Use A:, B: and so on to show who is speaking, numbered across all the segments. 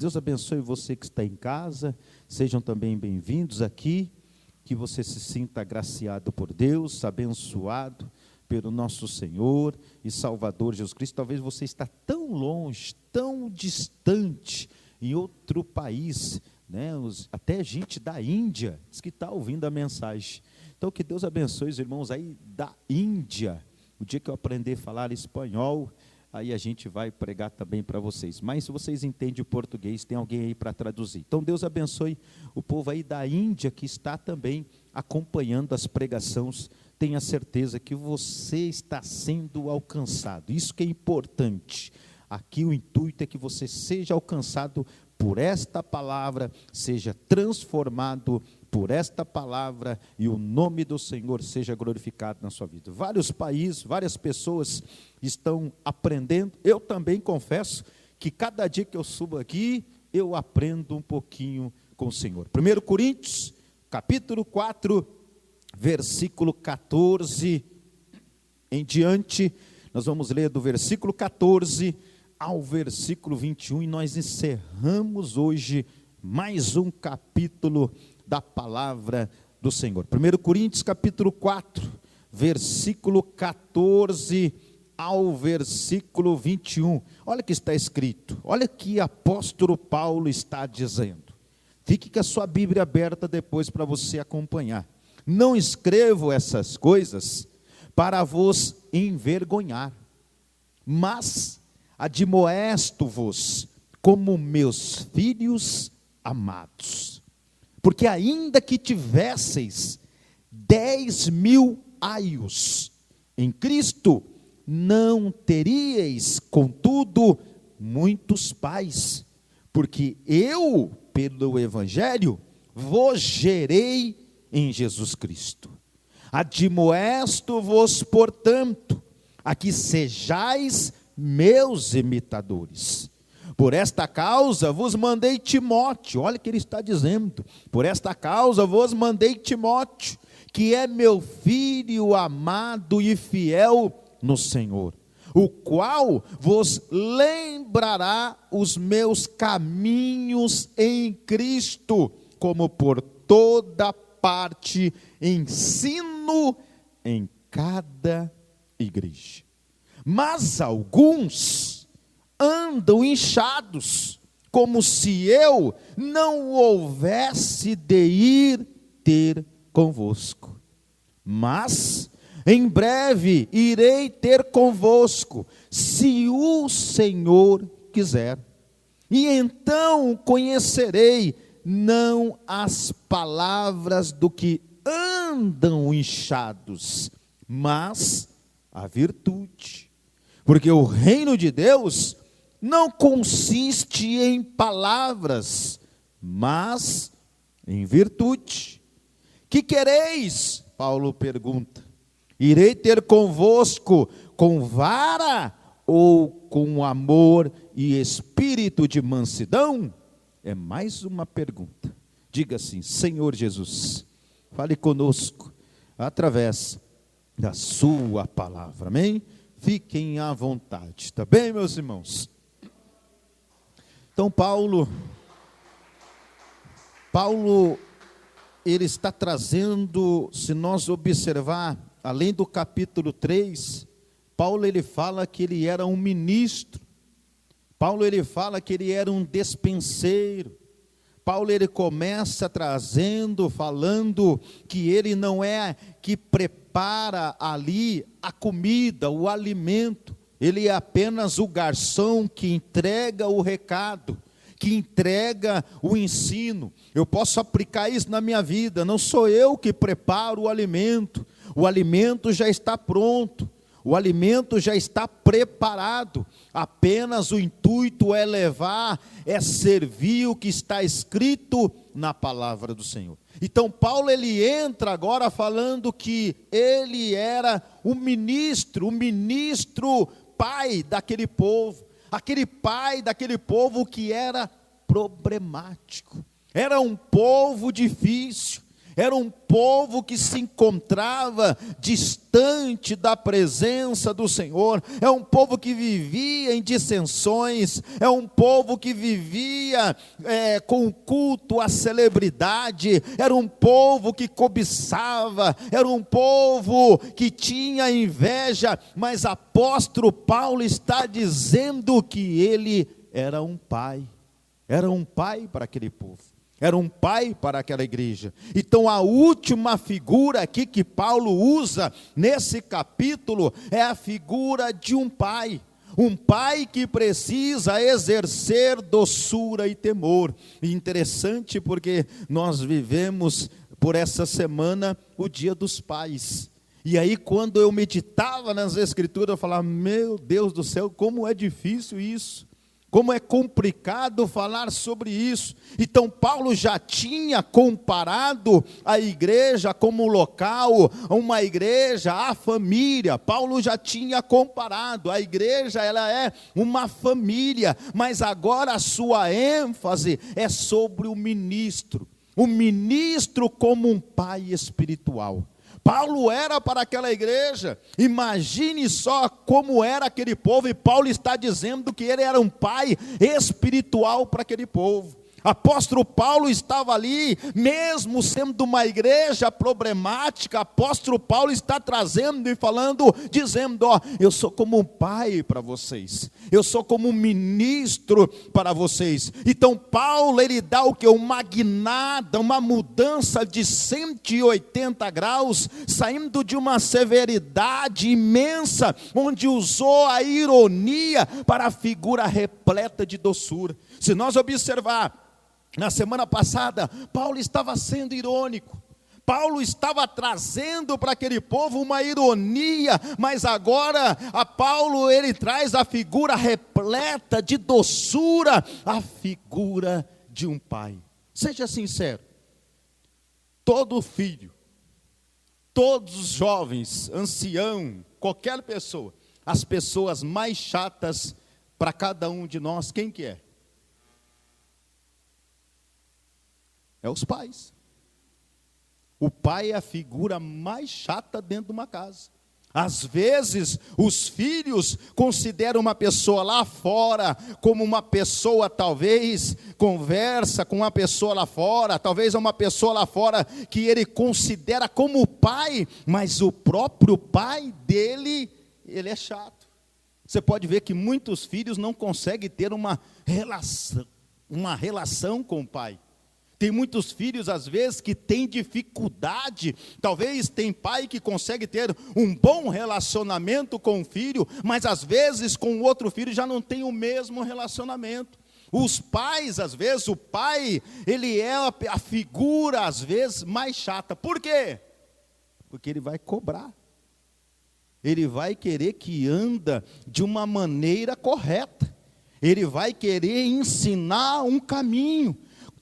A: Deus abençoe você que está em casa, sejam também bem-vindos aqui, que você se sinta agraciado por Deus, abençoado pelo nosso Senhor e Salvador Jesus Cristo. Talvez você está tão longe, tão distante, em outro país, né? Até gente da Índia diz que está ouvindo a mensagem. Então que Deus abençoe os irmãos aí da Índia. O dia que eu aprender a falar espanhol, aí a gente vai pregar também para vocês. Mas se vocês entendem o português, tem alguém aí para traduzir. Então Deus abençoe o povo aí da Índia que está também acompanhando as pregações. Tenha certeza que você está sendo alcançado. Isso que é importante. Aqui o intuito é que você seja alcançado por esta palavra, seja transformado por esta palavra e o nome do Senhor seja glorificado na sua vida. Vários países, várias pessoas estão aprendendo. Eu também confesso que cada dia que eu subo aqui, eu aprendo um pouquinho com o Senhor. 1 Coríntios, capítulo 4, versículo 14 em diante, nós vamos ler do versículo 14 ao versículo 21, e nós encerramos hoje mais um capítulo da palavra do Senhor. 1 Coríntios capítulo 4, versículo 14 ao versículo 21, olha o que está escrito, olha o que o apóstolo Paulo está dizendo. Fique com a sua Bíblia aberta depois para você acompanhar. Não escrevo essas coisas para vos envergonhar, mas admoesto-vos como meus filhos amados. Porque ainda que tivesseis 10.000 aios em Cristo, não teríeis, contudo, muitos pais. Porque eu, pelo Evangelho, vos gerei em Jesus Cristo. Admoesto-vos, portanto, a que sejais meus imitadores. Por esta causa vos mandei Timóteo, olha o que ele está dizendo, por esta causa vos mandei Timóteo, que é meu filho amado e fiel no Senhor, o qual vos lembrará os meus caminhos em Cristo, como por toda parte ensino em cada igreja. Mas alguns andam inchados, como se eu não houvesse de ir ter convosco. Mas em breve irei ter convosco, se o Senhor quiser. E então conhecerei não as palavras do que andam inchados, mas a virtude. Porque o reino de Deus não consiste em palavras, mas em virtude. Que quereis? Paulo pergunta. Irei ter convosco com vara ou com amor e espírito de mansidão? É mais uma pergunta. Diga assim: Senhor Jesus, fale conosco através da sua palavra, amém? Fiquem à vontade, tá bem, meus irmãos? Então Paulo, ele está trazendo, se nós observar, além do capítulo 3, Paulo ele fala que ele era um ministro, Paulo ele fala que ele era um despenseiro, Paulo ele começa falando que ele não é que prepara ali a comida, o alimento, ele é apenas o garçom que entrega o recado, que entrega o ensino. Eu posso aplicar isso na minha vida, não sou eu que preparo o alimento já está pronto, o alimento já está preparado, apenas o intuito é levar, é servir o que está escrito na palavra do Senhor. Então Paulo ele entra agora falando que ele era o ministro pai daquele povo, aquele pai daquele povo que era problemático, era um povo difícil, Era um povo que se encontrava distante da presença do Senhor. É um povo que vivia em dissensões. É um povo que vivia com culto à celebridade. Era um povo que cobiçava. Era um povo que tinha inveja. Mas apóstolo Paulo está dizendo que ele era um pai. Era um pai para aquele povo. Era um pai para aquela igreja. Então a última figura aqui que Paulo usa nesse capítulo é a figura de um pai. Um pai que precisa exercer doçura e temor. E interessante porque nós vivemos por essa semana o Dia dos Pais. E aí quando eu meditava nas escrituras, eu falava, meu Deus do céu, como é difícil isso. Como é complicado falar sobre isso. Então Paulo já tinha comparado a igreja como local, uma igreja, a família. Paulo já tinha comparado, a igreja ela é uma família, mas agora a sua ênfase é sobre o ministro como um pai espiritual. Paulo era para aquela igreja, imagine só como era aquele povo, e Paulo está dizendo que ele era um pai espiritual para aquele povo. Apóstolo Paulo estava ali, mesmo sendo uma igreja problemática, apóstolo Paulo está trazendo e falando, dizendo, eu sou como um pai para vocês, eu sou como um ministro para vocês. Então Paulo, ele dá o que? Uma guinada, uma mudança de 180 graus, saindo de uma severidade imensa, onde usou a ironia para a figura repleta de doçura. Se nós observar, na semana passada, Paulo estava sendo irônico. Paulo estava trazendo para aquele povo uma ironia, mas agora Paulo ele traz a figura repleta de doçura, a figura de um pai. Seja sincero, todo filho, todos os jovens, ancião, qualquer pessoa, as pessoas mais chatas para cada um de nós, quem que é? É os pais. O pai é a figura mais chata dentro de uma casa. Às vezes, os filhos consideram uma pessoa lá fora como uma pessoa, talvez, conversa com uma pessoa lá fora, talvez é uma pessoa lá fora que ele considera como pai, mas o próprio pai dele, ele é chato. Você pode ver que muitos filhos não conseguem ter uma relação com o pai. Tem muitos filhos, às vezes, que têm dificuldade. Talvez tem pai que consegue ter um bom relacionamento com o filho, mas às vezes com o outro filho já não tem o mesmo relacionamento. Os pais, às vezes, o pai, ele é a figura, às vezes, mais chata. Por quê? Porque ele vai cobrar. Ele vai querer que anda de uma maneira correta. Ele vai querer ensinar um caminho.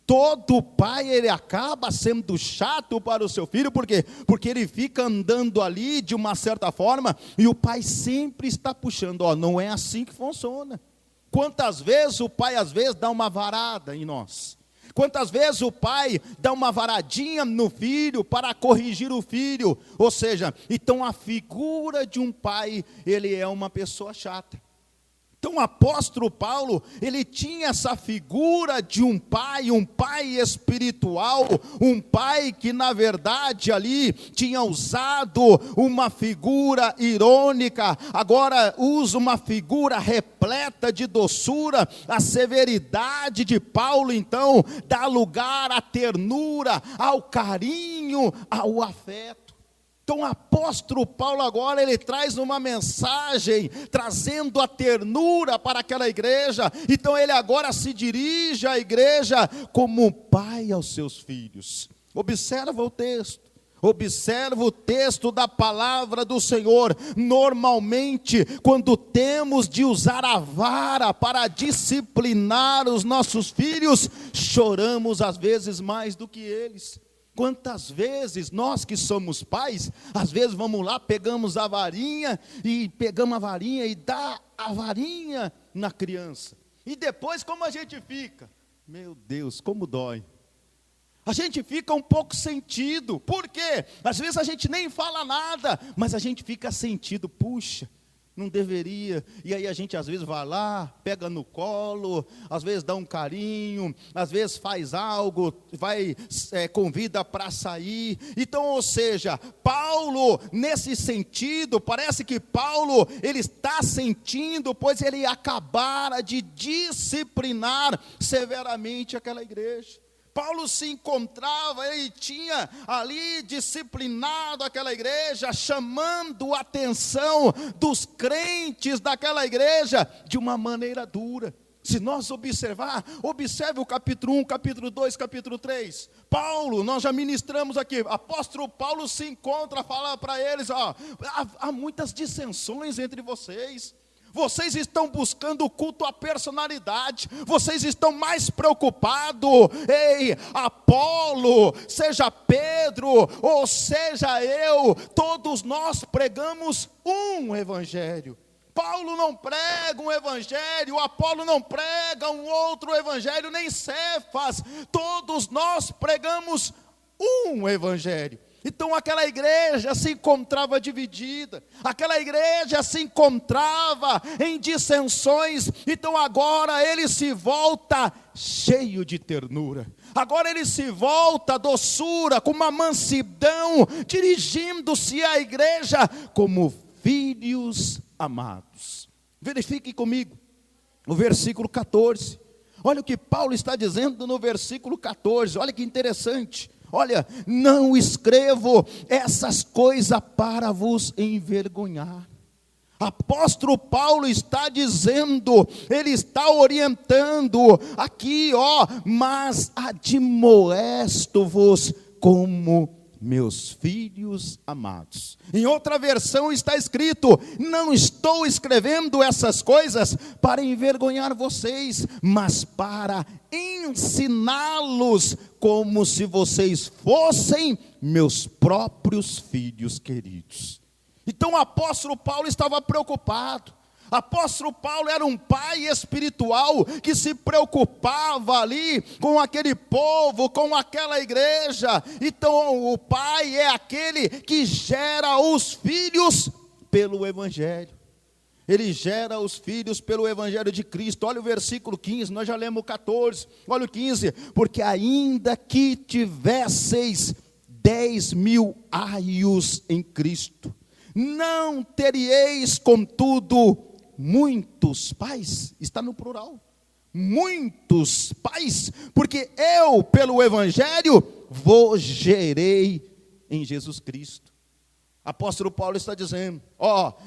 A: Todo pai, ele acaba sendo chato para o seu filho, por quê? Porque ele fica andando ali de uma certa forma, e o pai sempre está puxando, não é assim que funciona. Quantas vezes o pai, às vezes, dá uma varada em nós? Quantas vezes o pai dá uma varadinha no filho para corrigir o filho? Ou seja, então a figura de um pai, ele é uma pessoa chata. Então o apóstolo Paulo, ele tinha essa figura de um pai espiritual, um pai que na verdade ali tinha usado uma figura irônica, agora usa uma figura repleta de doçura. A severidade de Paulo então dá lugar à ternura, ao carinho, ao afeto. Então o apóstolo Paulo agora, ele traz uma mensagem, trazendo a ternura para aquela igreja. Então ele agora se dirige à igreja como um pai aos seus filhos. Observa o texto. Observa o texto da palavra do Senhor. Normalmente, quando temos de usar a vara para disciplinar os nossos filhos, choramos às vezes mais do que eles. Quantas vezes nós que somos pais, às vezes vamos lá, pegamos a varinha e dá a varinha na criança. E depois como a gente fica? Meu Deus, como dói. A gente fica um pouco sentido. Por quê? Às vezes a gente nem fala nada, mas a gente fica sentido. Puxa, não deveria. E aí a gente às vezes vai lá, pega no colo, às vezes dá um carinho, às vezes faz algo, convida para sair. Então, ou seja, Paulo, nesse sentido, parece que Paulo, ele está sentindo, pois ele acabara de disciplinar severamente aquela igreja. Paulo se encontrava, ele tinha ali disciplinado aquela igreja, chamando a atenção dos crentes daquela igreja de uma maneira dura. Se nós observe o capítulo 1, capítulo 2, capítulo 3. Paulo, nós já ministramos aqui, apóstolo Paulo se encontra, fala para eles, há muitas dissensões entre vocês. Vocês estão buscando o culto à personalidade, vocês estão mais preocupados, Apolo, seja Pedro, ou seja eu, todos nós pregamos um evangelho. Paulo não prega um evangelho, Apolo não prega um outro evangelho, nem Cefas, todos nós pregamos um evangelho. Então aquela igreja se encontrava dividida, aquela igreja se encontrava em dissensões. Então agora ele se volta cheio de ternura, agora ele se volta doçura, com uma mansidão, dirigindo-se à igreja como filhos amados. Verifique comigo o versículo 14, olha o que Paulo está dizendo no versículo 14, olha que interessante. Olha, não escrevo essas coisas para vos envergonhar. Apóstolo Paulo está dizendo, ele está orientando aqui, mas admoesto-vos como meus filhos amados. Em outra versão está escrito, não estou escrevendo essas coisas para envergonhar vocês, mas para ensiná-los como se vocês fossem meus próprios filhos queridos. Então o apóstolo Paulo estava preocupado. Apóstolo Paulo era um pai espiritual que se preocupava ali com aquele povo, com aquela igreja. Então o pai é aquele que gera os filhos pelo evangelho. Ele gera os filhos pelo evangelho de Cristo. Olha o versículo 15, nós já lemos o 14, olha o 15. Porque ainda que tivesseis 10.000 aios em Cristo, não teríeis contudo muitos pais, está no plural, muitos pais, porque eu pelo evangelho vos gerei em Jesus Cristo. Apóstolo Paulo está dizendo,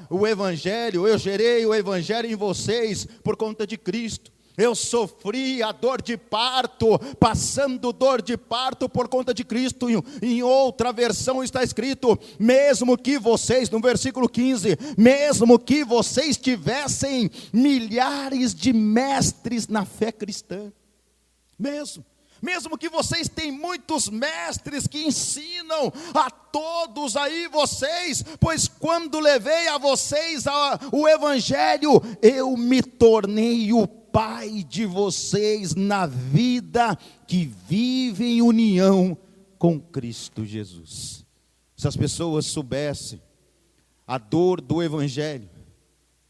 A: o evangelho, eu gerei o evangelho em vocês por conta de Cristo. Eu sofri a dor de parto, passando dor de parto por conta de Cristo. Em outra versão está escrito, mesmo que vocês, no versículo 15, mesmo que vocês tivessem milhares de mestres na fé cristã, mesmo que vocês tenham muitos mestres que ensinam a todos aí vocês, pois quando levei a vocês o evangelho, eu me tornei o pai de vocês na vida que vive em união com Cristo Jesus. Se as pessoas soubessem a dor do evangelho,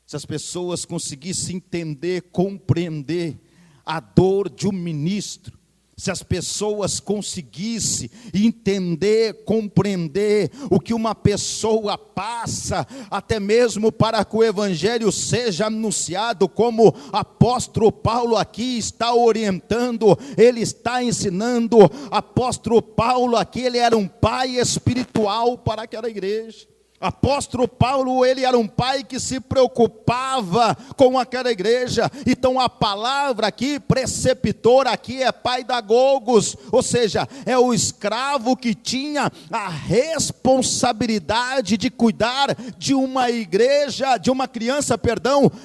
A: se as pessoas conseguissem entender, compreender a dor de um ministro, se as pessoas conseguissem entender, compreender o que uma pessoa passa, até mesmo para que o evangelho seja anunciado, como apóstolo Paulo aqui está orientando, ele está ensinando. Apóstolo Paulo aqui, ele era um pai espiritual para aquela igreja. Apóstolo Paulo, ele era um pai que se preocupava com aquela igreja. Então a palavra aqui, preceptor, aqui é paidagogos, ou seja, é o escravo que tinha a responsabilidade de cuidar de uma igreja, de uma criança,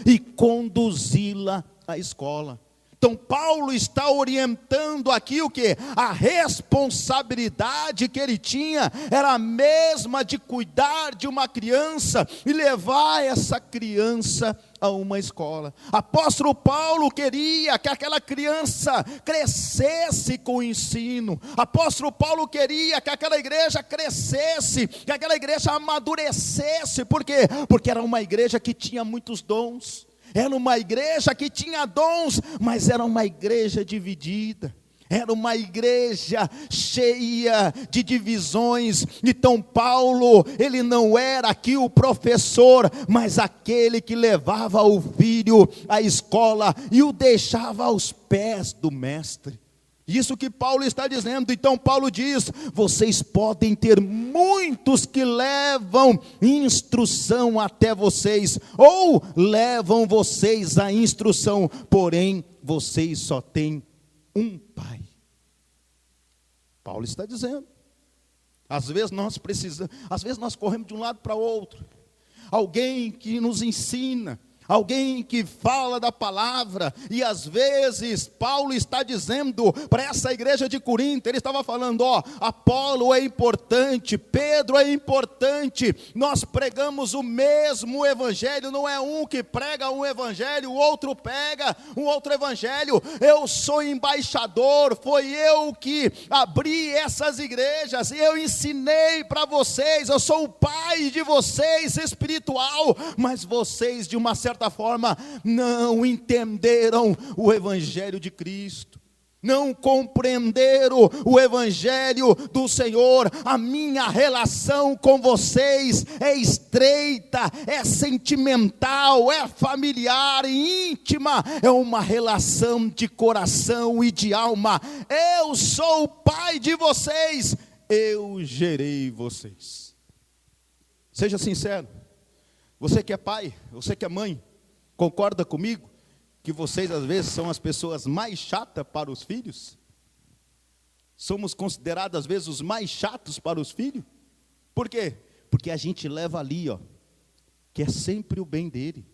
A: e conduzi-la à escola. Então Paulo está orientando aqui o que? A responsabilidade que ele tinha era a mesma de cuidar de uma criança e levar essa criança a uma escola. Apóstolo Paulo queria que aquela criança crescesse com o ensino. Apóstolo Paulo queria que aquela igreja crescesse, que aquela igreja amadurecesse. Por quê? Porque era uma igreja que tinha muitos dons. Era uma igreja que tinha dons, mas era uma igreja dividida. Era uma igreja cheia de divisões. Então Paulo, ele não era aqui o professor, mas aquele que levava o filho à escola e o deixava aos pés do mestre. Isso que Paulo está dizendo. Então Paulo diz: vocês podem ter muitos que levam instrução até vocês, ou levam vocês à instrução, porém vocês só têm um pai. Paulo está dizendo, às vezes nós corremos de um lado para o outro, alguém que nos ensina, alguém que fala da palavra, e às vezes Paulo está dizendo para essa igreja de Corinto, ele estava falando, Apolo é importante, Pedro é importante, nós pregamos o mesmo evangelho, não é um que prega um evangelho, o outro pega um outro evangelho, eu sou embaixador, foi eu que abri essas igrejas, eu ensinei para vocês, eu sou o pai de vocês espiritual, mas vocês de uma certa forma não entenderam o evangelho de Cristo, não compreenderam o evangelho do Senhor. A minha relação com vocês é estreita, é sentimental, é familiar, íntima, é uma relação de coração e de alma. Eu sou o pai de vocês, eu gerei vocês. Seja sincero, você que é pai, você que é mãe, concorda comigo que vocês às vezes são as pessoas mais chatas para os filhos? Somos considerados às vezes os mais chatos para os filhos? Por quê? Porque a gente leva ali, quer sempre o bem dele,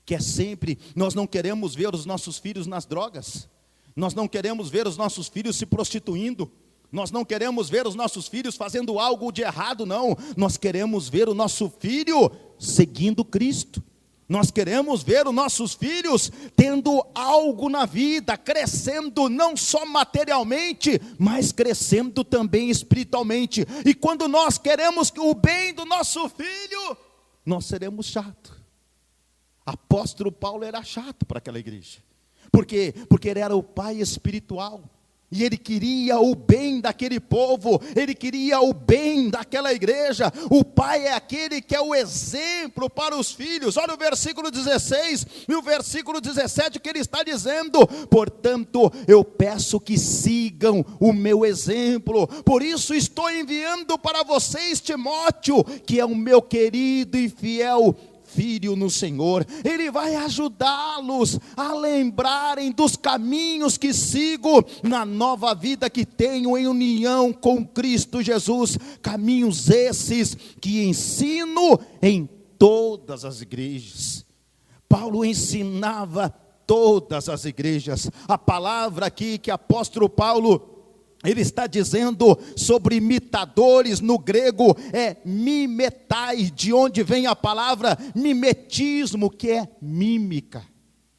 A: quer sempre, nós não queremos ver os nossos filhos nas drogas, nós não queremos ver os nossos filhos se prostituindo, nós não queremos ver os nossos filhos fazendo algo de errado, não, nós queremos ver o nosso filho seguindo Cristo. Nós queremos ver os nossos filhos tendo algo na vida, crescendo não só materialmente, mas crescendo também espiritualmente. E quando nós queremos o bem do nosso filho, nós seremos chatos. Apóstolo Paulo era chato para aquela igreja. Por quê? Porque ele era o pai espiritual. E ele queria o bem daquele povo, ele queria o bem daquela igreja. O pai é aquele que é o exemplo para os filhos. Olha o versículo 16 e o versículo 17 que ele está dizendo: portanto, eu peço que sigam o meu exemplo. Por isso estou enviando para vocês Timóteo, que é o meu querido e fiel filho no Senhor. Ele vai ajudá-los a lembrarem dos caminhos que sigo na nova vida que tenho em união com Cristo Jesus, caminhos esses que ensino em todas as igrejas. Paulo ensinava todas as igrejas. A palavra aqui que apóstolo Paulo ele está dizendo sobre imitadores, no grego é mimetai, de onde vem a palavra mimetismo, que é mímica.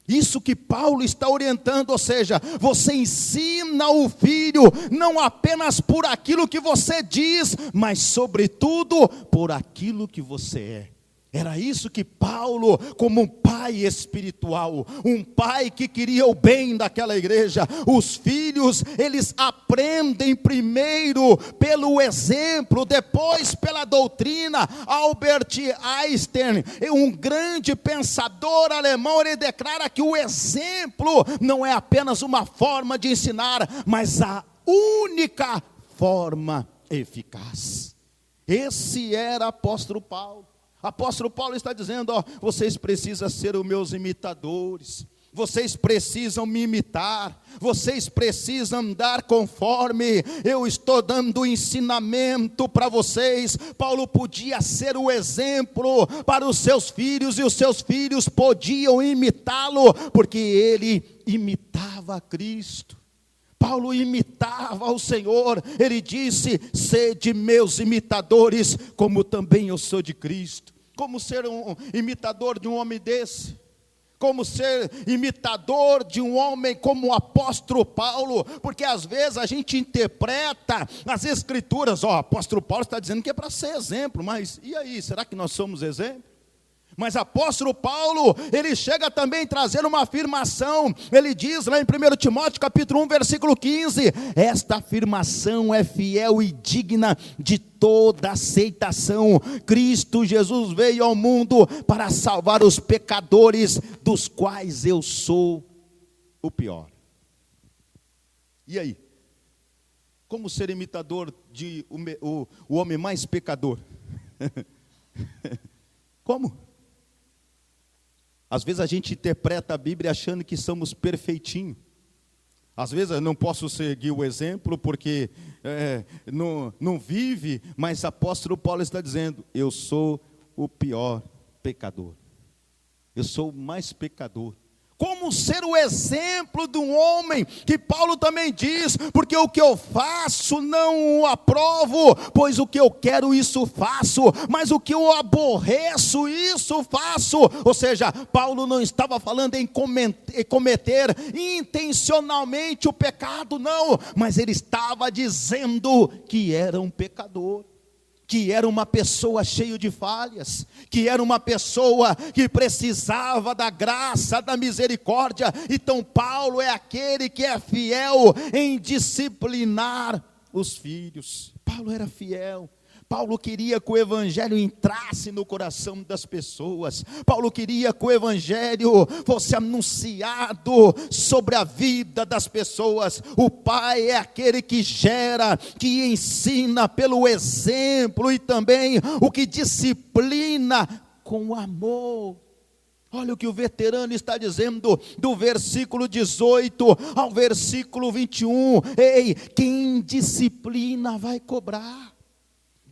A: Isso que Paulo está orientando, ou seja, você ensina o filho, não apenas por aquilo que você diz, mas sobretudo por aquilo que você é. Era isso que Paulo, como um pai espiritual, um pai que queria o bem daquela igreja, os filhos, eles aprendem primeiro pelo exemplo, depois pela doutrina. Albert Einstein, um grande pensador alemão, ele declara que o exemplo não é apenas uma forma de ensinar, mas a única forma eficaz. Esse era o apóstolo Paulo. Apóstolo Paulo está dizendo, vocês precisam ser os meus imitadores. Vocês precisam me imitar, vocês precisam andar conforme eu estou dando ensinamento para vocês. Paulo podia ser o exemplo para os seus filhos, e os seus filhos podiam imitá-lo, porque ele imitava a Cristo. Paulo imitava o Senhor. Ele disse: sede meus imitadores, como também eu sou de Cristo. Como ser um imitador de um homem desse? Como ser imitador de um homem como o apóstolo Paulo? Porque às vezes a gente interpreta as escrituras, o apóstolo Paulo está dizendo que é para ser exemplo, mas e aí, será que nós somos exemplo? Mas apóstolo Paulo, ele chega também a trazer uma afirmação. Ele diz lá em 1 Timóteo capítulo 1, versículo 15: esta afirmação é fiel e digna de toda aceitação. Cristo Jesus veio ao mundo para salvar os pecadores, dos quais eu sou o pior. E aí? Como ser imitador de o homem mais pecador? Como? Às vezes a gente interpreta a Bíblia achando que somos perfeitinhos. Às vezes eu não posso seguir o exemplo porque não vive, mas apóstolo Paulo está dizendo: eu sou o pior pecador. Eu sou o mais pecador. Como ser o exemplo de um homem, que Paulo também diz: porque o que eu faço não o aprovo, pois o que eu quero isso faço, mas o que eu aborreço isso faço. Ou seja, Paulo não estava falando em cometer intencionalmente o pecado, não, mas ele estava dizendo que era um pecador, que era uma pessoa cheia de falhas, que era uma pessoa que precisava da graça, da misericórdia. Então Paulo é aquele que é fiel em disciplinar os filhos. Paulo era fiel. Paulo queria que o evangelho entrasse no coração das pessoas. Paulo queria que o evangelho fosse anunciado sobre a vida das pessoas. O pai é aquele que gera, que ensina pelo exemplo, e também o que disciplina com amor. Olha o que o veterano está dizendo, do versículo 18 ao versículo 21. Ei, quem disciplina vai cobrar.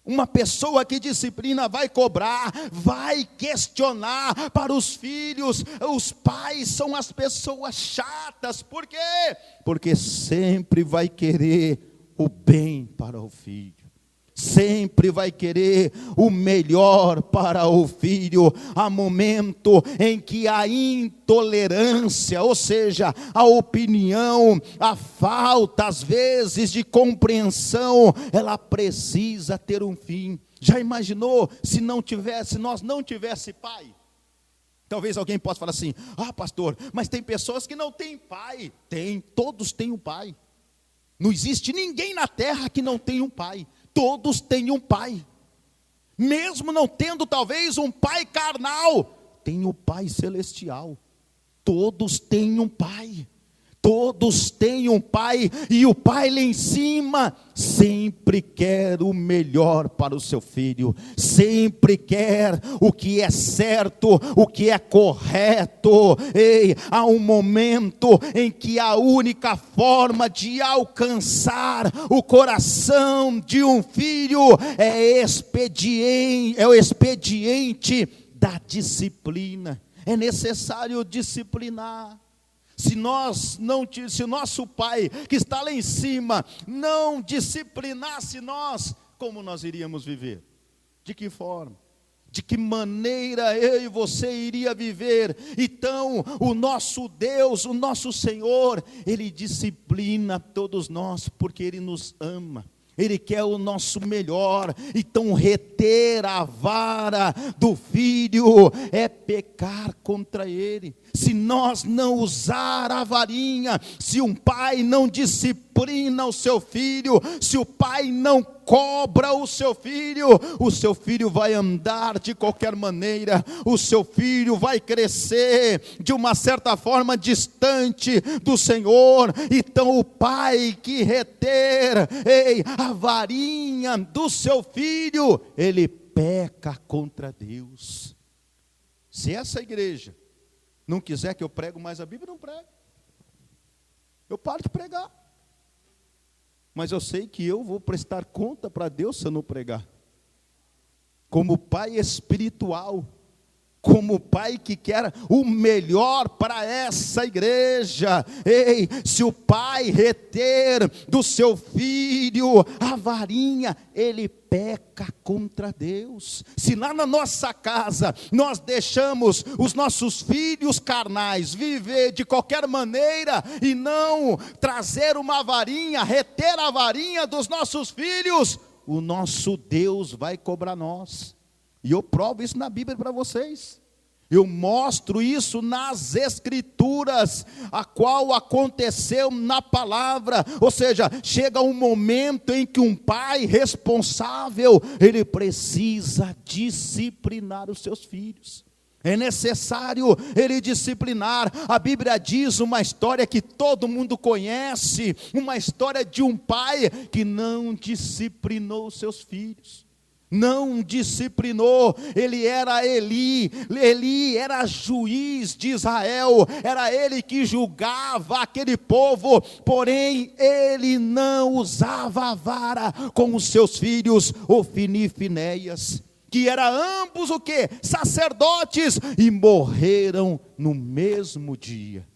A: Uma pessoa que disciplina vai cobrar, vai questionar para os filhos. Os pais são as pessoas chatas. Por quê? Porque sempre vai querer o bem para o filho. Sempre vai querer o melhor para o filho. Há momento em que a intolerância, ou seja, a opinião, a falta às vezes de compreensão, ela precisa ter um fim. Já imaginou se nós não tivesse pai? Talvez alguém possa falar assim: ah, pastor, mas tem pessoas que não têm pai. Tem, todos têm um pai. Não existe ninguém na terra que não tenha um pai. Todos têm um pai, mesmo não tendo talvez um pai carnal, tem o pai celestial. Todos têm um pai, todos têm um pai, e o pai lá em cima sempre quer o melhor para o seu filho, sempre quer o que é certo, o que é correto. Ei, há um momento em que a única forma de alcançar o coração de um filho é o expediente da disciplina. É necessário disciplinar. Se o nosso pai que está lá em cima não disciplinasse nós, como nós iríamos viver? De que forma? De que maneira eu e você iria viver? Então, o nosso Deus, o nosso Senhor, Ele disciplina todos nós, porque Ele nos ama. Ele quer o nosso melhor. Então reter a vara do filho é pecar contra ele. Se nós não usar a varinha, se um pai não disciplina o seu filho, se o pai não cobra o seu filho vai andar de qualquer maneira, o seu filho vai crescer de uma certa forma distante do Senhor. Então o pai que reter a varinha do seu filho, ele peca contra Deus. Se essa igreja não quiser que eu prego mais a Bíblia, não prego. Eu paro de pregar. Mas eu sei que eu vou prestar conta para Deus se eu não pregar. Como pai espiritual, como pai que quer o melhor para essa igreja. Ei, se o pai reter do seu filho a varinha, ele peca contra Deus. Se lá na nossa casa nós deixamos os nossos filhos carnais viver de qualquer maneira e não trazer uma varinha, reter a varinha dos nossos filhos, o nosso Deus vai cobrar nós. E eu provo isso na Bíblia para vocês. Eu mostro isso nas Escrituras, a qual aconteceu na palavra. Ou seja, chega um momento em que um pai responsável, ele precisa disciplinar os seus filhos. É necessário ele disciplinar. A Bíblia diz uma história que todo mundo conhece, uma história de um pai que não disciplinou os seus filhos. Não disciplinou. Ele era Eli era juiz de Israel, era ele que julgava aquele povo, porém ele não usava a vara com os seus filhos, Ofni e Finéias, que eram ambos o quê? Sacerdotes, e morreram no mesmo dia.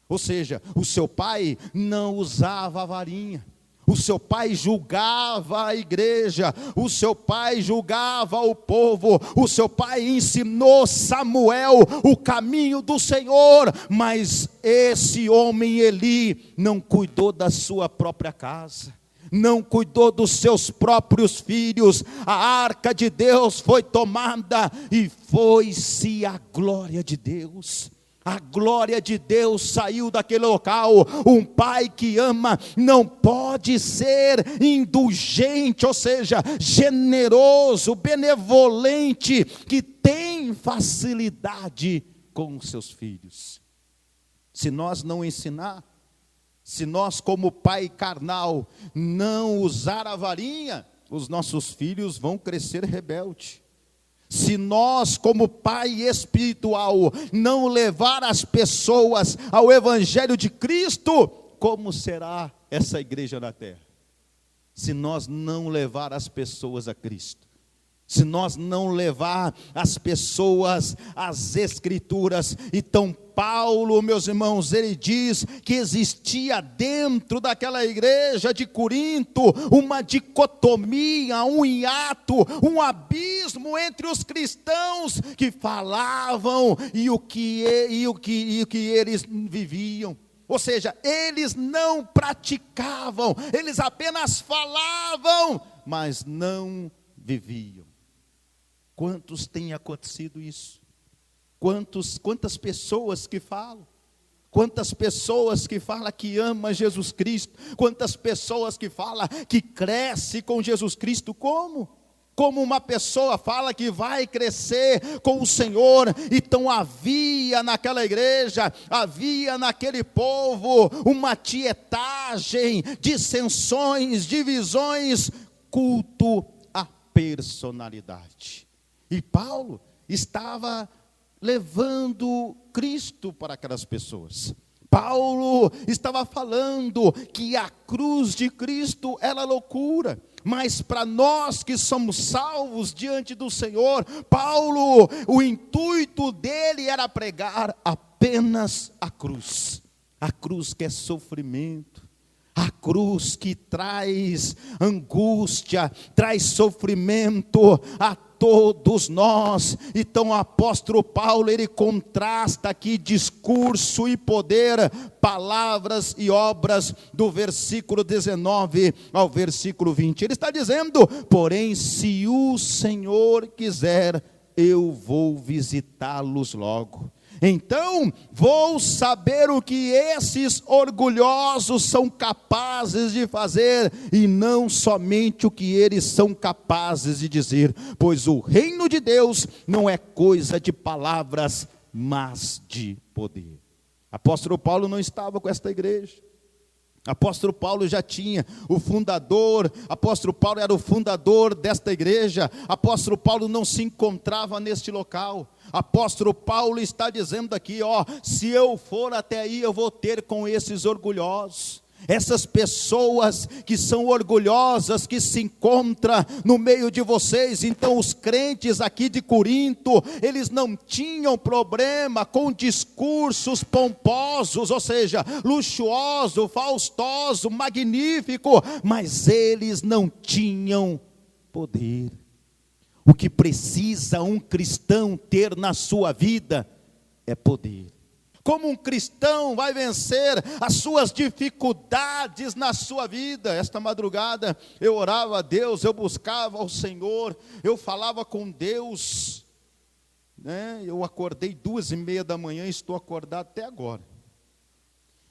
A: Ou seja, o seu pai não usava a varinha. O seu pai julgava a igreja, o seu pai julgava o povo, o seu pai ensinou Samuel o caminho do Senhor, mas esse homem Eli não cuidou da sua própria casa, não cuidou dos seus próprios filhos. A arca de Deus foi tomada e foi-se a glória de Deus. A glória de Deus saiu daquele local. Um pai que ama não pode ser indulgente, ou seja, generoso, benevolente, que tem facilidade com os seus filhos. Se nós não ensinar, se nós como pai carnal não usar a varinha, os nossos filhos vão crescer rebeldes. Se nós, como pai espiritual, não levar as pessoas ao Evangelho de Cristo, como será essa igreja na terra? Se nós não levar as pessoas a Cristo, se nós não levar as pessoas às Escrituras. Então Paulo, meus irmãos, ele diz que existia dentro daquela igreja de Corinto uma dicotomia, um hiato, um abismo entre os cristãos que falavam e o que eles viviam. Ou seja, eles não praticavam, eles apenas falavam, mas não viviam. Quantos tem acontecido isso? Quantas pessoas que falam? Quantas pessoas que falam que ama Jesus Cristo? Quantas pessoas que falam que cresce com Jesus Cristo? Como uma pessoa fala que vai crescer com o Senhor? Então havia naquela igreja, havia naquele povo uma tietagem, dissensões, divisões, culto à personalidade. E Paulo estava levando Cristo para aquelas pessoas. Paulo estava falando que a cruz de Cristo era loucura, mas para nós que somos salvos diante do Senhor, Paulo, o intuito dele era pregar apenas a cruz que é sofrimento, a cruz que traz angústia, traz sofrimento a todos nós. Então o apóstolo Paulo, ele contrasta aqui discurso e poder, palavras e obras, do versículo 19 ao versículo 20. Ele está dizendo: porém, se o Senhor quiser, eu vou visitá-los logo. Então vou saber o que esses orgulhosos são capazes de fazer, e não somente o que eles são capazes de dizer, pois o reino de Deus não é coisa de palavras, mas de poder. Apóstolo Paulo não estava com esta igreja. Apóstolo Paulo já tinha o fundador, apóstolo Paulo era o fundador desta igreja, apóstolo Paulo não se encontrava neste local. Apóstolo Paulo está dizendo aqui, se eu for até aí, eu vou ter com esses orgulhosos. Essas pessoas que são orgulhosas, que se encontram no meio de vocês. Então os crentes aqui de Corinto, eles não tinham problema com discursos pomposos, ou seja, luxuoso, faustoso, magnífico, mas eles não tinham poder. O que precisa um cristão ter na sua vida é poder. Como um cristão vai vencer as suas dificuldades na sua vida? Esta madrugada eu orava a Deus, eu buscava ao Senhor, eu falava com Deus, eu acordei 2:30 da manhã, estou acordado até agora.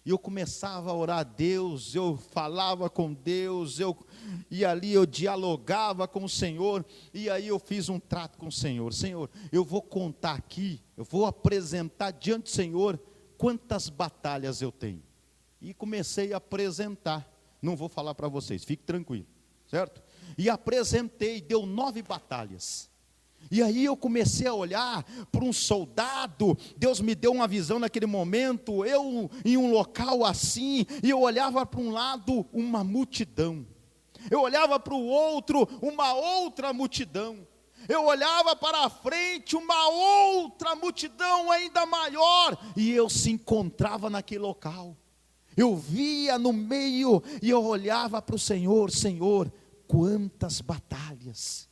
A: E eu começava a orar a Deus, eu falava com Deus, e ali eu dialogava com o Senhor, e aí eu fiz um trato com o Senhor. Senhor, eu vou contar aqui, eu vou apresentar diante do Senhor quantas batalhas eu tenho. E comecei a apresentar, não vou falar para vocês, fique tranquilo, certo? E apresentei, deu 9 batalhas. E aí eu comecei a olhar para um soldado, Deus me deu uma visão naquele momento, eu em um local assim, e eu olhava para um lado uma multidão, eu olhava para o outro uma outra multidão, eu olhava para a frente uma outra multidão ainda maior, e eu se encontrava naquele local, eu via no meio, e eu olhava para o Senhor, Senhor, quantas batalhas,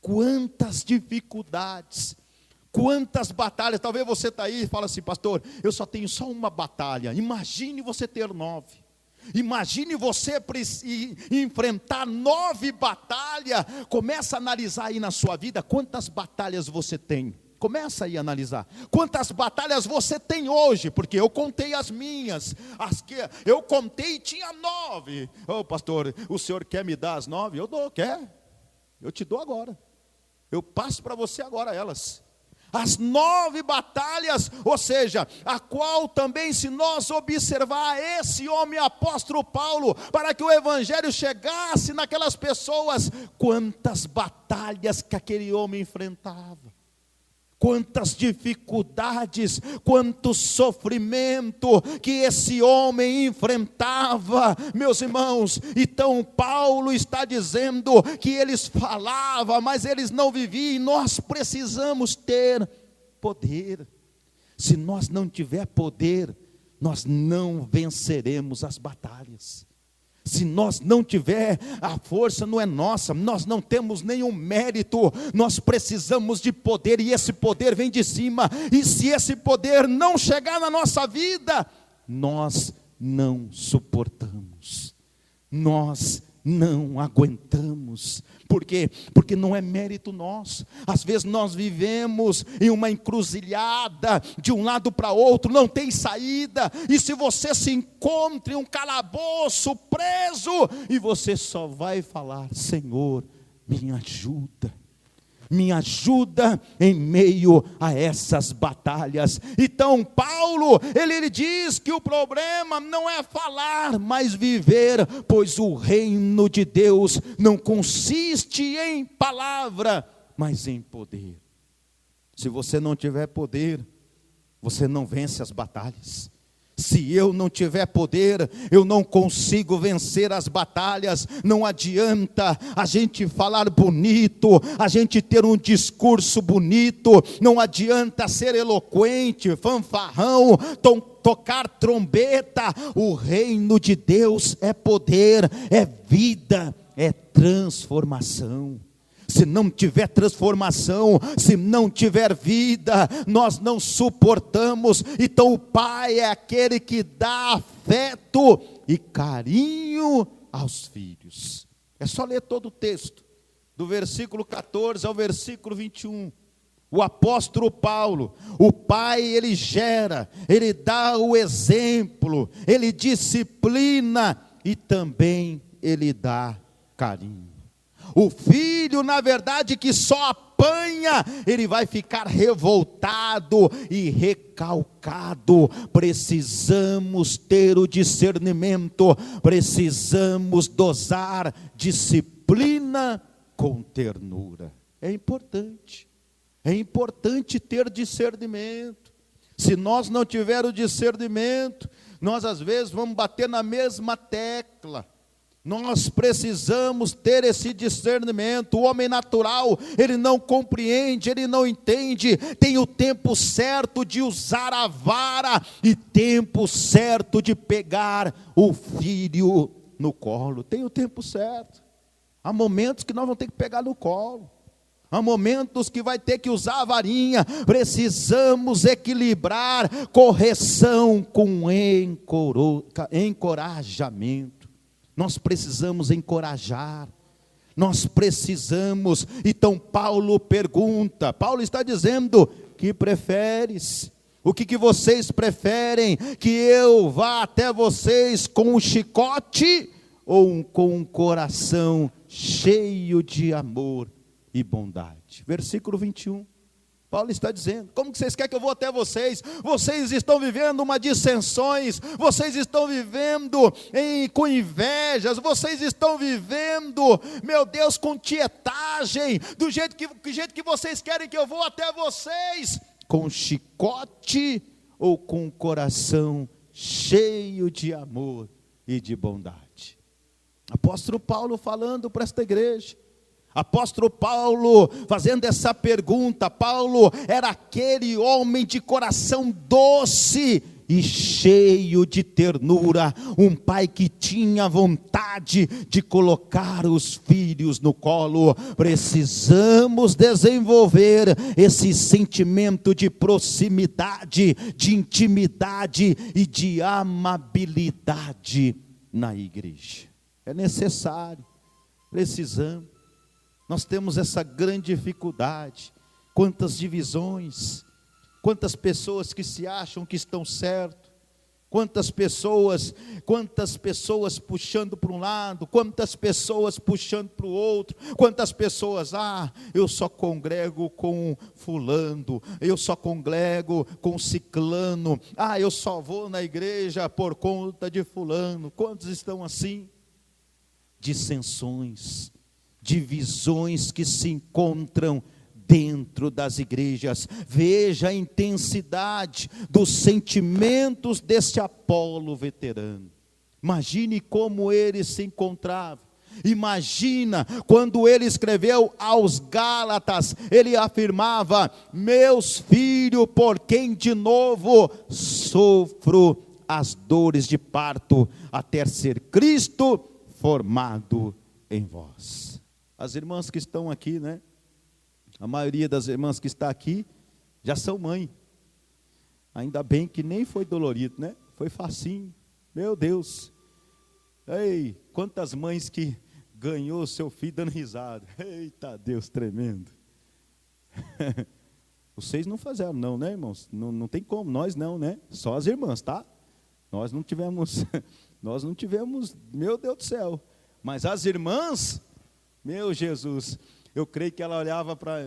A: quantas dificuldades, quantas batalhas. Talvez você está aí e fala assim, pastor, eu só tenho só uma batalha. Imagine você ter 9, imagine você enfrentar 9 batalhas. Começa a analisar aí na sua vida, quantas batalhas você tem. Começa aí a analisar, quantas batalhas você tem hoje, porque eu contei as minhas, as que eu contei tinha 9. Pastor, o senhor quer me dar as 9? Eu dou, quer? Eu te dou agora. Eu passo para você agora elas. As 9 batalhas, ou seja, a qual também, se nós observar esse homem apóstolo Paulo, para que o evangelho chegasse naquelas pessoas, quantas batalhas que aquele homem enfrentava. Quantas dificuldades, quanto sofrimento que esse homem enfrentava, meus irmãos. Então Paulo está dizendo que eles falavam, mas eles não viviam, e nós precisamos ter poder. Se nós não tiver poder, nós não venceremos as batalhas. Se nós não tiver, a força não é nossa, nós não temos nenhum mérito, nós precisamos de poder, e esse poder vem de cima, e se esse poder não chegar na nossa vida, nós não suportamos, nós não aguentamos. Por quê? Porque não é mérito nosso. Às vezes nós vivemos em uma encruzilhada, de um lado para outro, não tem saída, e se você se encontra em um calabouço, preso, e você só vai falar, Senhor, me ajuda em meio a essas batalhas. Então Paulo, ele diz que o problema não é falar, mas viver, pois o reino de Deus não consiste em palavra, mas em poder. Se você não tiver poder, você não vence as batalhas. Se eu não tiver poder, eu não consigo vencer as batalhas. Não adianta a gente falar bonito, a gente ter um discurso bonito, não adianta ser eloquente, fanfarrão, tocar trombeta. O reino de Deus é poder, é vida, é transformação. Se não tiver transformação, se não tiver vida, nós não suportamos. Então o pai é aquele que dá afeto e carinho aos filhos. É só ler todo o texto, do versículo 14 ao versículo 21. O apóstolo Paulo, o pai, ele gera, ele dá o exemplo, ele disciplina e também ele dá carinho. O filho, na verdade, que só aprende acompanha, ele vai ficar revoltado e recalcado. Precisamos ter o discernimento, precisamos dosar disciplina com ternura. É importante ter discernimento. Se nós não tivermos o discernimento, nós às vezes vamos bater na mesma tecla. Nós precisamos ter esse discernimento. O homem natural, ele não compreende, ele não entende. Tem o tempo certo de usar a vara e tempo certo de pegar o filho no colo. Tem o tempo certo. Há momentos que nós vamos ter que pegar no colo. Há momentos que vai ter que usar a varinha. Precisamos equilibrar correção com encorajamento. Nós precisamos encorajar. Nós precisamos. Então Paulo pergunta. Paulo está dizendo: que preferes? O que vocês preferem? Que eu vá até vocês com um chicote ou com um coração cheio de amor e bondade? Versículo 21, Paulo está dizendo: como que vocês querem que eu vou até vocês? Vocês estão vivendo uma dissensões, vocês estão vivendo com invejas, vocês estão vivendo, meu Deus, com tietagem. Do jeito que vocês querem que eu vou até vocês? Com chicote ou com um coração cheio de amor e de bondade? Apóstolo Paulo falando para esta igreja. Apóstolo Paulo fazendo essa pergunta. Paulo era aquele homem de coração doce e cheio de ternura, um pai que tinha vontade de colocar os filhos no colo. Precisamos desenvolver esse sentimento de proximidade, de intimidade e de amabilidade na igreja. É necessário, precisamos. Nós temos essa grande dificuldade. Quantas divisões, quantas pessoas que se acham que estão certo, quantas pessoas puxando para um lado, quantas pessoas puxando para o outro, quantas pessoas, eu só congrego com fulano, eu só congrego com ciclano, eu só vou na igreja por conta de fulano. Quantos estão assim? Dissensões, divisões que se encontram dentro das igrejas. Veja a intensidade dos sentimentos deste Apolo veterano. Imagine como ele se encontrava. Imagina quando ele escreveu aos Gálatas, ele afirmava: meus filhos, por quem de novo sofro as dores de parto, até ser Cristo formado em vós. As irmãs que estão aqui, né? A maioria das irmãs que está aqui já são mãe. Ainda bem que nem foi dolorido, né? Foi facinho. Meu Deus. Ei, quantas mães que ganhou seu filho dando risada. Eita Deus, tremendo. Vocês não fizeram não, né, irmãos? Não tem como, nós não, né? Só as irmãs, tá? Nós não tivemos, meu Deus do céu. Mas as irmãs, meu Jesus, eu creio que ela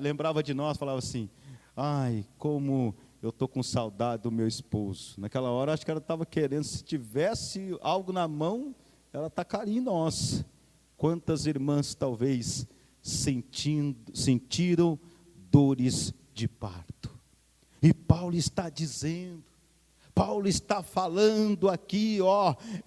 A: lembrava de nós, falava assim: ai, como eu estou com saudade do meu esposo. Naquela hora, acho que ela estava querendo, se tivesse algo na mão, ela tacaria em nós. Quantas irmãs talvez sentiram dores de parto. E Paulo está dizendo, Paulo está falando aqui,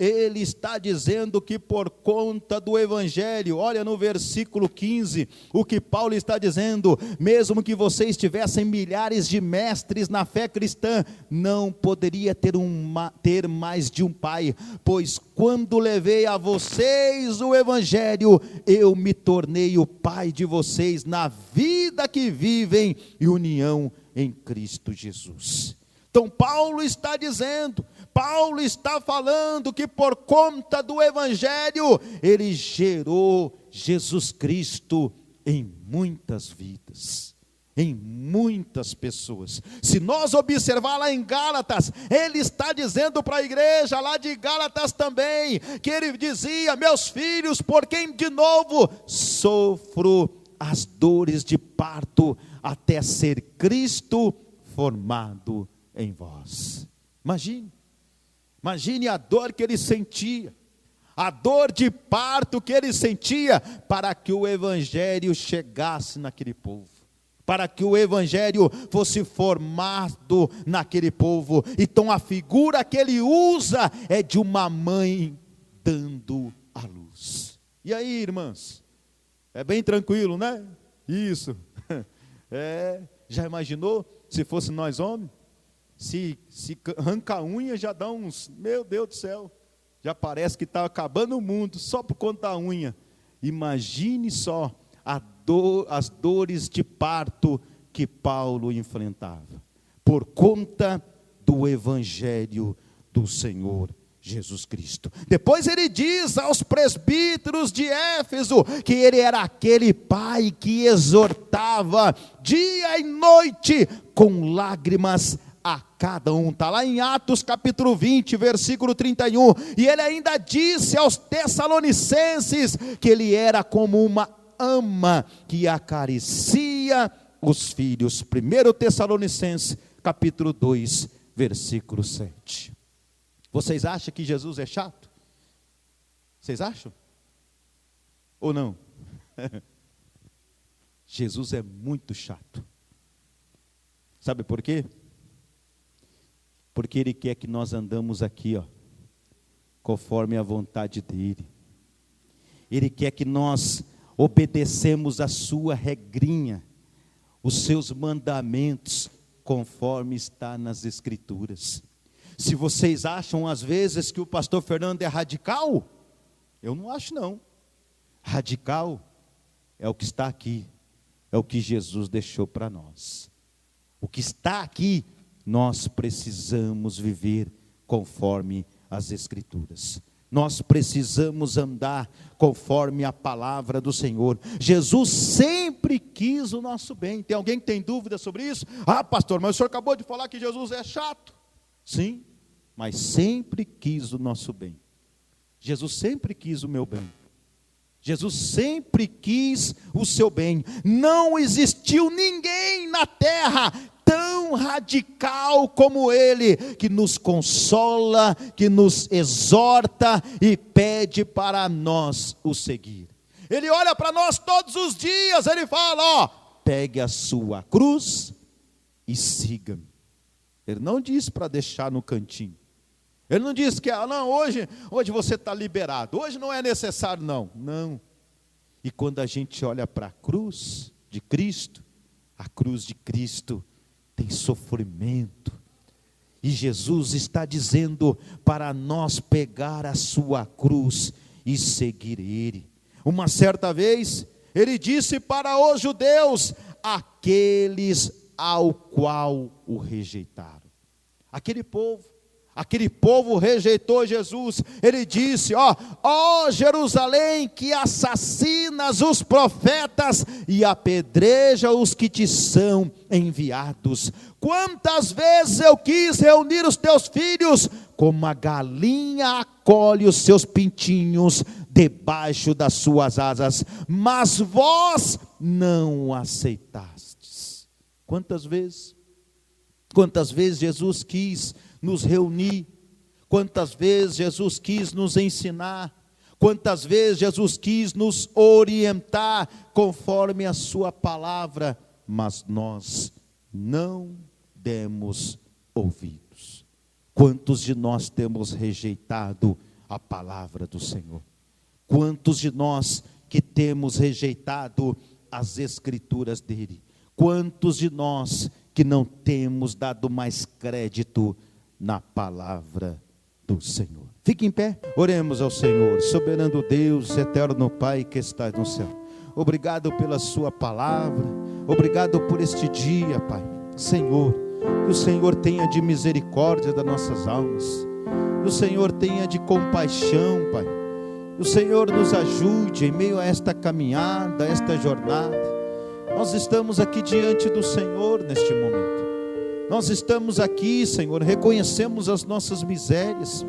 A: ele está dizendo que por conta do evangelho, olha no versículo 15, o que Paulo está dizendo: mesmo que vocês tivessem milhares de mestres na fé cristã, não poderia ter mais de um pai, pois quando levei a vocês o evangelho, eu me tornei o pai de vocês na vida que vivem em união em Cristo Jesus. Então Paulo está dizendo, Paulo está falando que por conta do evangelho, ele gerou Jesus Cristo em muitas vidas, em muitas pessoas. Se nós observar lá em Gálatas, ele está dizendo para a igreja lá de Gálatas também, que ele dizia: meus filhos, por quem de novo sofro as dores de parto até ser Cristo formado em vós. Imagine a dor que ele sentia, a dor de parto que ele sentia, para que o evangelho chegasse naquele povo, para que o evangelho fosse formado naquele povo. Então a figura que ele usa é de uma mãe dando a luz. E aí, irmãs, é bem tranquilo, né? Isso. Já imaginou se fosse nós homens? Se arranca a unha já dá uns, meu Deus do céu, já parece que está acabando o mundo só por conta da unha. Imagine só as dores de parto que Paulo enfrentava, por conta do evangelho do Senhor Jesus Cristo. Depois ele diz aos presbíteros de Éfeso que ele era aquele pai que exortava dia e noite com lágrimas a cada um. Está lá em Atos capítulo 20, versículo 31. E ele ainda disse aos Tessalonicenses que ele era como uma ama que acaricia os filhos. 1 Tessalonicenses capítulo 2, versículo 7. Vocês acham que Jesus é chato? Vocês acham? Ou não? Jesus é muito chato. Sabe por quê? Porque ele quer que nós andamos aqui, conforme a vontade dele. Ele quer que nós obedecemos a sua regrinha, os seus mandamentos, conforme está nas Escrituras. Se vocês acham às vezes que o pastor Fernando é radical, eu não acho não. Radical é o que está aqui, é o que Jesus deixou para nós. O que está aqui, nós precisamos viver conforme as Escrituras. Nós precisamos andar conforme a palavra do Senhor. Jesus sempre quis o nosso bem. Tem alguém que tem dúvida sobre isso? Ah, pastor, mas o senhor acabou de falar que Jesus é chato. Sim, mas sempre quis o nosso bem. Jesus sempre quis o meu bem. Jesus sempre quis o seu bem. Não existiu ninguém na terra tão radical como ele, que nos consola, que nos exorta e pede para nós o seguir. Ele olha para nós todos os dias, ele fala, pegue a sua cruz e siga-me. Ele não diz para deixar no cantinho. Ele não diz que não, hoje você está liberado, hoje não é necessário, não. E quando a gente olha para a cruz de Cristo, a cruz de Cristo tem sofrimento. E Jesus está dizendo para nós pegar a sua cruz e seguir ele. Uma certa vez, ele disse para os judeus, aqueles ao qual o rejeitaram. Aquele povo rejeitou Jesus. Ele disse, ó Jerusalém, que assassinas os profetas e apedreja os que te são enviados. Quantas vezes eu quis reunir os teus filhos, como a galinha acolhe os seus pintinhos debaixo das suas asas, mas vós não aceitastes. Quantas vezes Jesus quis nos reunir, quantas vezes Jesus quis nos ensinar, quantas vezes Jesus quis nos orientar conforme a sua palavra, mas nós não demos ouvidos. Quantos de nós temos rejeitado a palavra do Senhor? Quantos de nós que temos rejeitado as Escrituras dele? Quantos de nós que não temos dado mais crédito na palavra do Senhor? Fique em pé, oremos ao Senhor. Soberano Deus, eterno Pai que está no céu, obrigado pela sua palavra, obrigado por este dia, Pai. Senhor, que o Senhor tenha de misericórdia das nossas almas, que o Senhor tenha de compaixão, Pai, que o Senhor nos ajude em meio a esta caminhada, a esta jornada. Nós estamos aqui diante do Senhor neste momento. Nós estamos aqui, Senhor, reconhecemos as nossas misérias,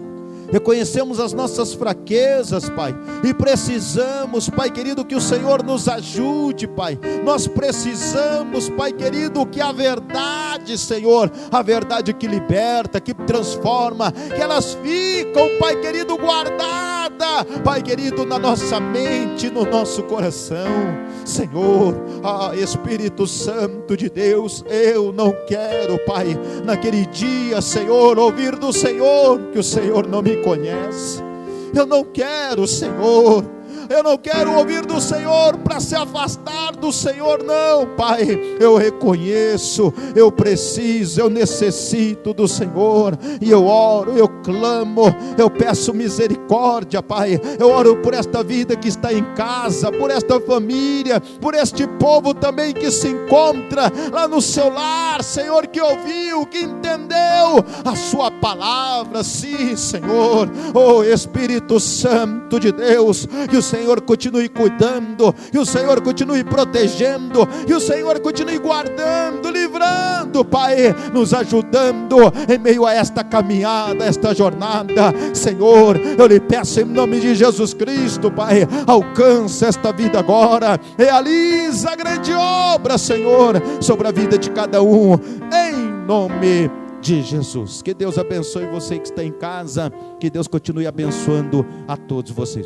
A: reconhecemos as nossas fraquezas, Pai, e precisamos, Pai querido, que o Senhor nos ajude, Pai. Nós precisamos, Pai querido, que a verdade, Senhor, a verdade que liberta, que transforma, que elas ficam, Pai querido, guardada, Pai querido, na nossa mente, no nosso coração, Senhor. Espírito Santo de Deus, eu não quero, Pai, naquele dia, Senhor, ouvir do Senhor que o Senhor não me conhece. Eu não quero, Senhor, eu não quero ouvir do Senhor para se afastar do Senhor, não, Pai. Eu reconheço, eu preciso, eu necessito do Senhor, e eu oro, eu clamo, eu peço misericórdia, Pai. Eu oro por esta vida que está em casa, por esta família, por este povo também que se encontra lá no seu lar, Senhor, que ouviu, que entendeu a sua palavra. Sim, Senhor, oh Espírito Santo de Deus, que o Senhor continue cuidando, que o Senhor continue protegendo, que o Senhor continue guardando, livrando, Pai, nos ajudando em meio a esta caminhada, esta jornada. Senhor, eu lhe peço em nome de Jesus Cristo, Pai, alcança esta vida agora, realiza a grande obra, Senhor, sobre a vida de cada um, em nome de Jesus. Que Deus abençoe você que está em casa, que Deus continue abençoando a todos vocês.